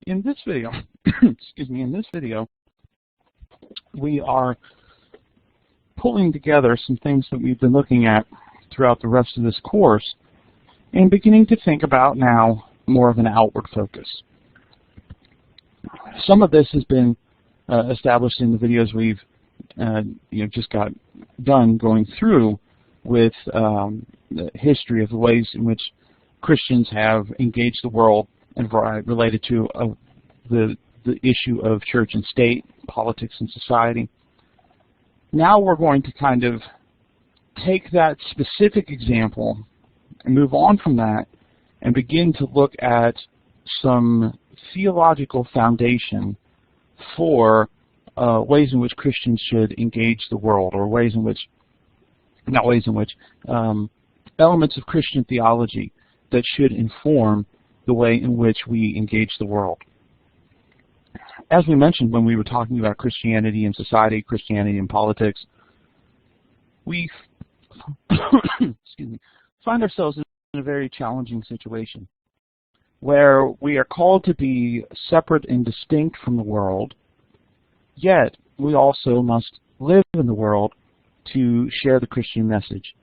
in this video, excuse me, in this video, we are pulling together some things that we've been looking at throughout the rest of this course and beginning to think about now more of an outward focus. Some of this has been established in the videos we've just got done going through with the history of the ways in which Christians have engaged the world and related to the issue of church and state, politics and society. Now we're going to kind of take that specific example and move on from that and begin to look at some theological foundation for ways in which Christians should engage the world, or ways in which, elements of Christian theology that should inform the way in which we engage the world. As we mentioned when we were talking about Christianity and society, Christianity and politics, we excuse me, find ourselves in a very challenging situation where we are called to be separate and distinct from the world, yet we also must live in the world to share the Christian message.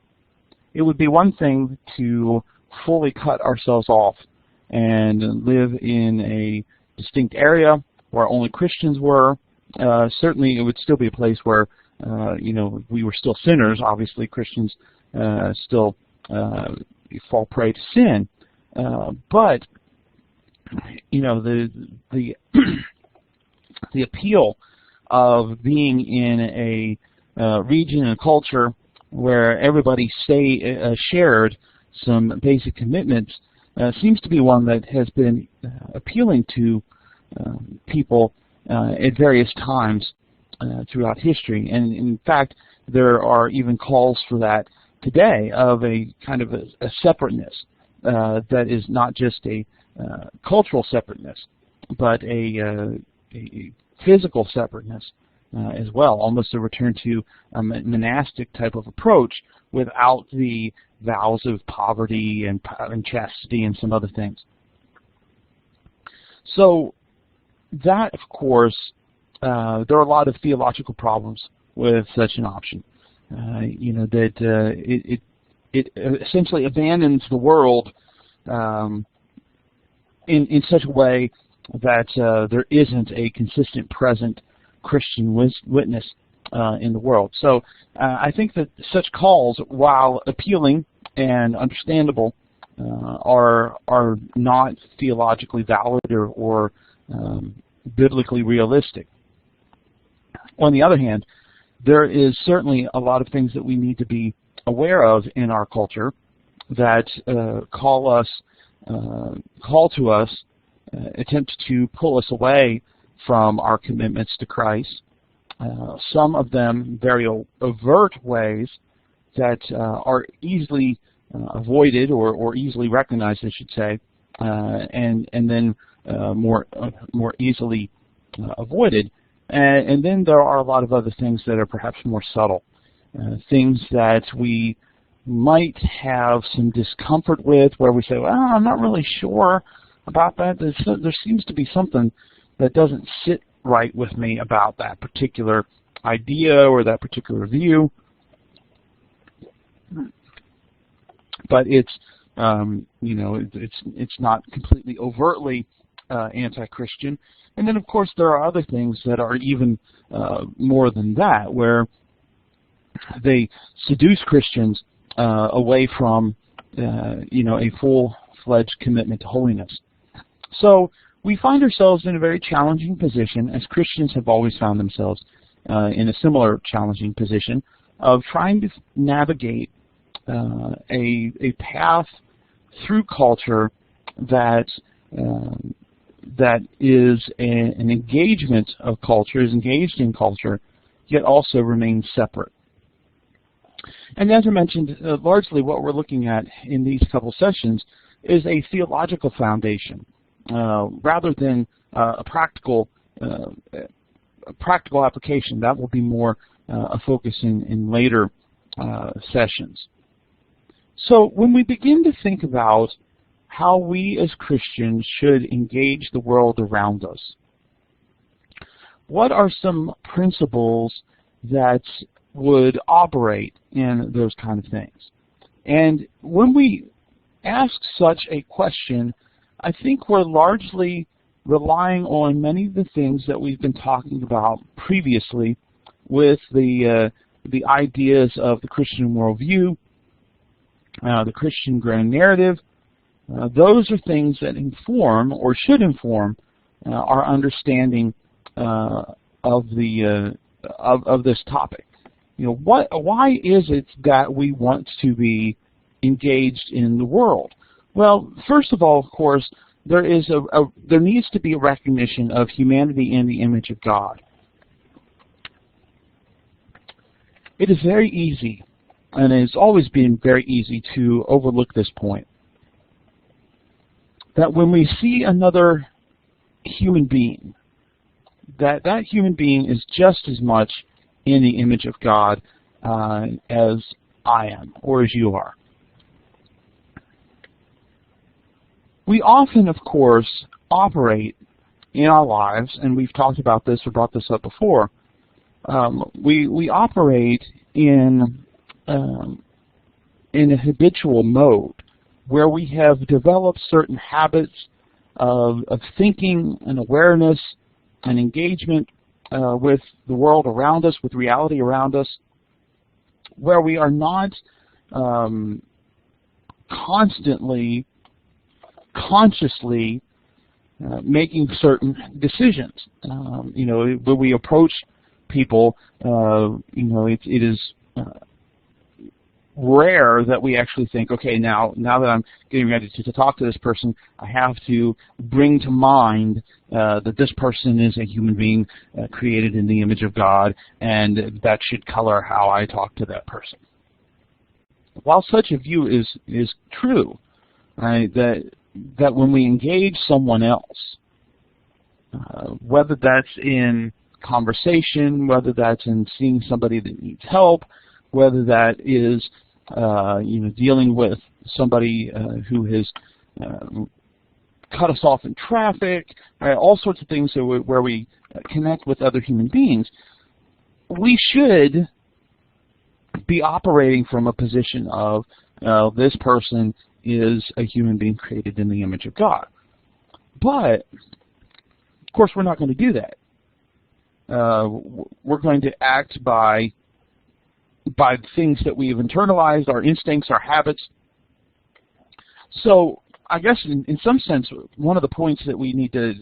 It would be one thing to fully cut ourselves off and live in a distinct area where only Christians were. Certainly it would still be a place where we were still sinners. Obviously Christians still fall prey to sin. But the appeal of being in a region and culture where everybody shared some basic commitments seems to be one that has been appealing to people at various times throughout history. And in fact, there are even calls for that today, of a kind of a separateness that is not just a cultural separateness, but a physical separateness as well, almost a return to a monastic type of approach without the vows of poverty and chastity and some other things. So that, of course, there are a lot of theological problems with such an option. It essentially abandons the world in such a way that there isn't a consistent present Christian witness in the world. So I think that such calls, while appealing and understandable, are not theologically valid or biblically realistic. On the other hand, there is certainly a lot of things that we need to be aware of in our culture that call to us, attempt to pull us away from our commitments to Christ. Some of them very overt ways that are easily avoided or easily recognized, I should say, and then more easily avoided. And then there are a lot of other things that are perhaps more subtle, things that we might have some discomfort with, where we say, well, I'm not really sure about that. There seems to be something that doesn't sit right with me about that particular idea or that particular view. But it's it's not completely overtly anti-Christian. And then, of course, there are other things that are even more than that, where they seduce Christians away from a full-fledged commitment to holiness. So we find ourselves in a very challenging position, as Christians have always found themselves in a similar challenging position, of trying to navigate a path through culture that is an engagement of culture, is engaged in culture, yet also remains separate. And as I mentioned, largely what we're looking at in these couple sessions is a theological foundation, rather than a practical application. That will be more a focus in later sessions. So when we begin to think about how we as Christians should engage the world around us. What are some principles that would operate in those kind of things? And when we ask such a question, I think we're largely relying on many of the things that we've been talking about previously with the ideas of the Christian worldview, the Christian grand narrative. Those are things that inform, or should inform, our understanding of this topic. Why is it that we want to be engaged in the world? Well, first of all, of course, there needs to be a recognition of humanity in the image of God. It is very easy, and it's always been very easy, to overlook this point. That when we see another human being, that human being is just as much in the image of God as I am, or as you are. We often, of course, operate in our lives, and we've talked about this or brought this up before. We operate in a habitual mode where we have developed certain habits of thinking and awareness and engagement with the world around us, with reality around us, where we are not consciously making certain decisions. When we approach people, it is rare that we actually think, okay, now that I'm getting ready to talk to this person, I have to bring to mind that this person is a human being created in the image of God, and that should color how I talk to that person. While such a view is true, right, that when we engage someone else, whether that's in conversation, whether that's in seeing somebody that needs help, whether that is dealing with somebody who has cut us off in traffic, right, all sorts of things where we connect with other human beings, we should be operating from a position of this person is a human being created in the image of God. But, of course, we're not going to do that. We're going to act by things that we have internalized, our instincts, our habits. So I guess in some sense, one of the points that we need to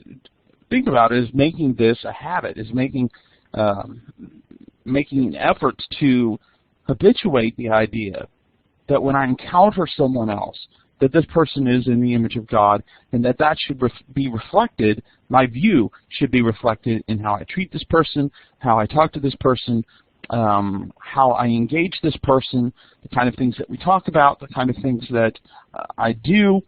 think about is making this a habit, is making efforts to habituate the idea that when I encounter someone else, that this person is in the image of God, and that should be reflected, my view should be reflected in how I treat this person, how I talk to this person, how I engage this person, the kind of things that we talk about, the kind of things that I do.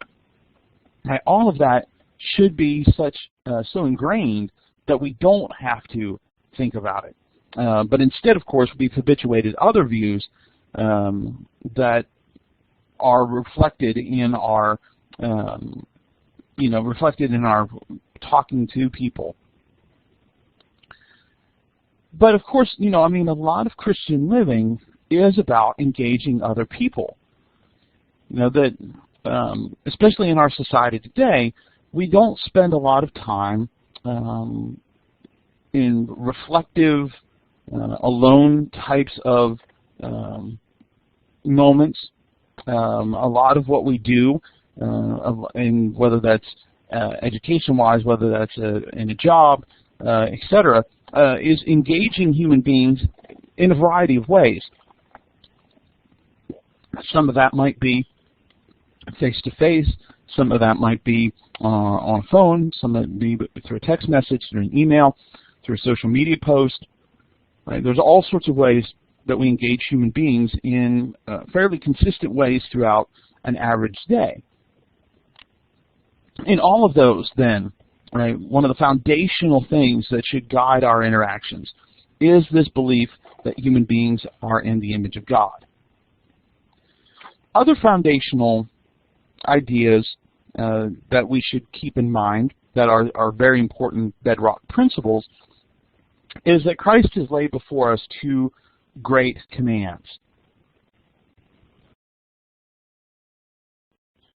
All of that should be so ingrained that we don't have to think about it. But instead, of course, we've habituated other views that are reflected in our, talking to people. But of course, a lot of Christian living is about engaging other people. That especially in our society today, we don't spend a lot of time in reflective, alone types of moments. A lot of what we do, and whether that's education-wise, whether that's in a job, etc., is engaging human beings in a variety of ways. Some of that might be face-to-face, some of that might be on a phone, some might be through a text message, through an email, through a social media post. Right? There's all sorts of ways that we engage human beings in fairly consistent ways throughout an average day. In all of those, then, right, one of the foundational things that should guide our interactions is this belief that human beings are in the image of God. Other foundational ideas that we should keep in mind that are very important bedrock principles is that Christ has laid before us two great commands.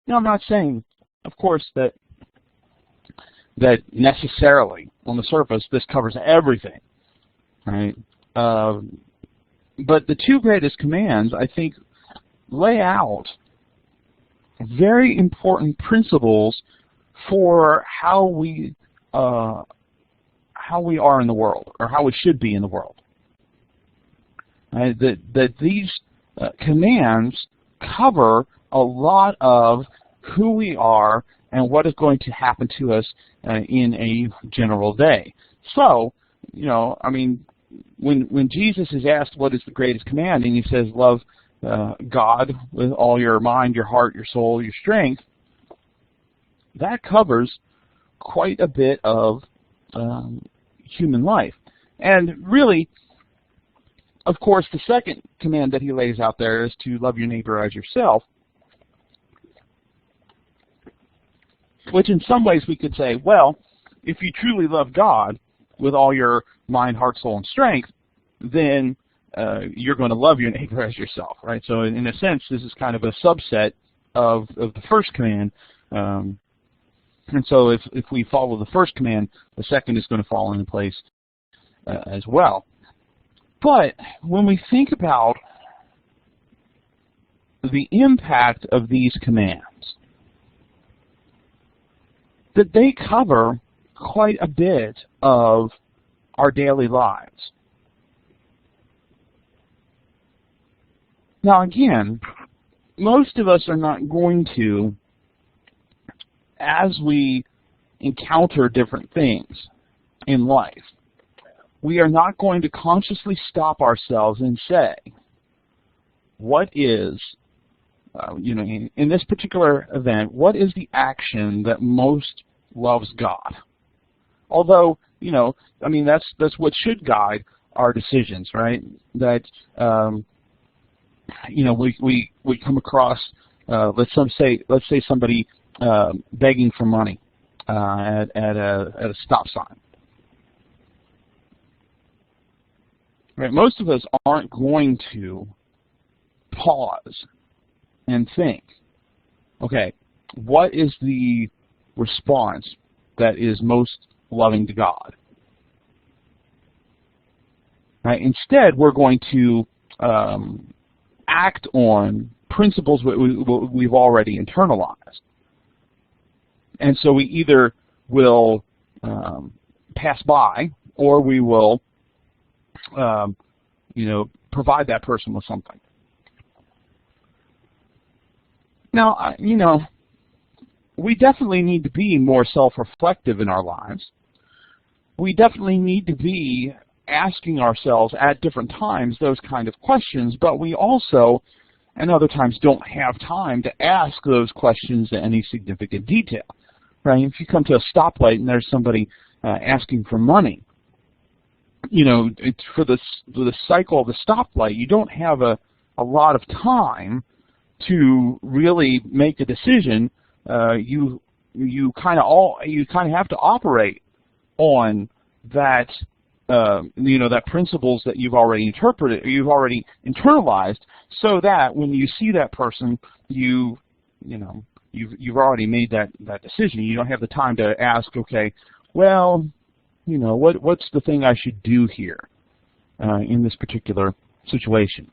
Now, I'm not saying, of course, that necessarily on the surface this covers everything, right? But the two greatest commands, I think, lay out very important principles for how we are in the world, or how we should be in the world. Right? That these commands cover a lot of who we are and what is going to happen to us in a general day. So, I mean, when Jesus is asked what is the greatest command, and he says, love God with all your mind, your heart, your soul, your strength, that covers quite a bit of human life. And really, of course, the second command that he lays out there is to love your neighbor as yourself, which in some ways we could say, well, if you truly love God with all your mind, heart, soul, and strength, then you're going to love your neighbor as yourself, right? So in a sense, this is kind of a subset of the first command. And so if we follow the first command, the second is going to fall into place as well. But when we think about the impact of these commands, that they cover quite a bit of our daily lives. Now again, most of us are not going to, as we encounter different things in life, we are not going to consciously stop ourselves and say, what is, in this particular event, what is the action that most loves God? Although, I mean, that's what should guide our decisions, right? That, we come across, let's say somebody begging for money at a stop sign. Right? Most of us aren't going to pause and think, okay, what is the response that is most loving to God? Right? Instead, we're going to act on principles we've already internalized. And so we either will pass by, or we will provide that person with something. Now, we definitely need to be more self-reflective in our lives. We definitely need to be asking ourselves at different times those kind of questions, but we also, and other times, don't have time to ask those questions in any significant detail. Right? If you come to a stoplight and there's somebody asking for money, it's for the cycle of the stoplight, you don't have a lot of time to really make a decision. You kind of have to operate on that that principles that you've already internalized, so that when you see that person, you've already made that decision. You don't have the time to ask, okay, well, what's the thing I should do here in this particular situation?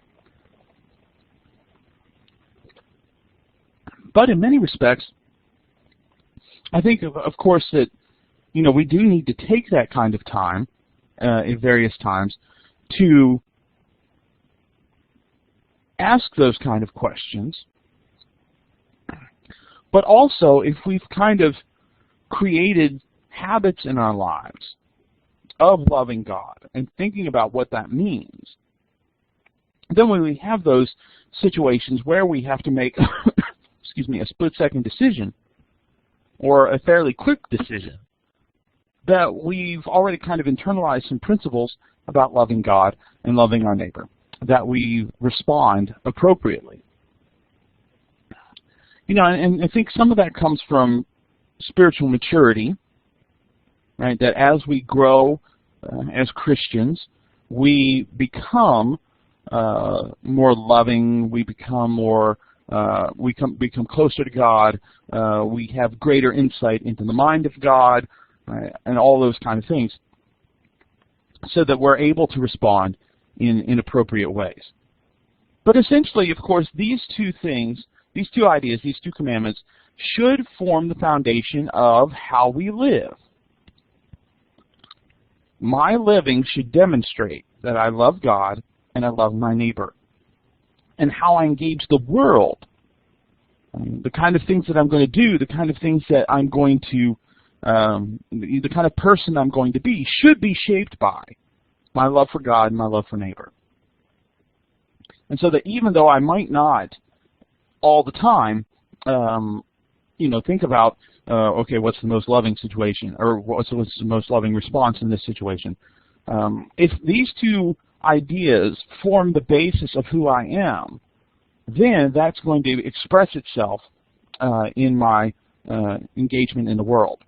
But in many respects, I think, of course, that we do need to take that kind of time at various times to ask those kind of questions. But also, if we've kind of created habits in our lives of loving God and thinking about what that means, then when we have those situations where we have to make a split-second decision, or a fairly quick decision, that we've already kind of internalized some principles about loving God and loving our neighbor, that we respond appropriately. You know, and I think some of that comes from spiritual maturity, right? That as we grow as Christians, we become more loving. We become more. We become closer to God. We have greater insight into the mind of God, right? And all those kind of things, so that we're able to respond in appropriate ways. But essentially, of course, these two things, these two ideas, these two commandments, should form the foundation of how we live. My living should demonstrate that I love God and I love my neighbor. And how I engage the world, the kind of things that I'm going to do, the kind of things that I'm going to, the kind of person I'm going to be, should be shaped by my love for God and my love for neighbor. And so that even though I might not all the time, you know, think about, okay, what's the most loving situation, or what's the most loving response in this situation? If these two ideas form the basis of who I am, then that's going to express itself in my engagement in the world.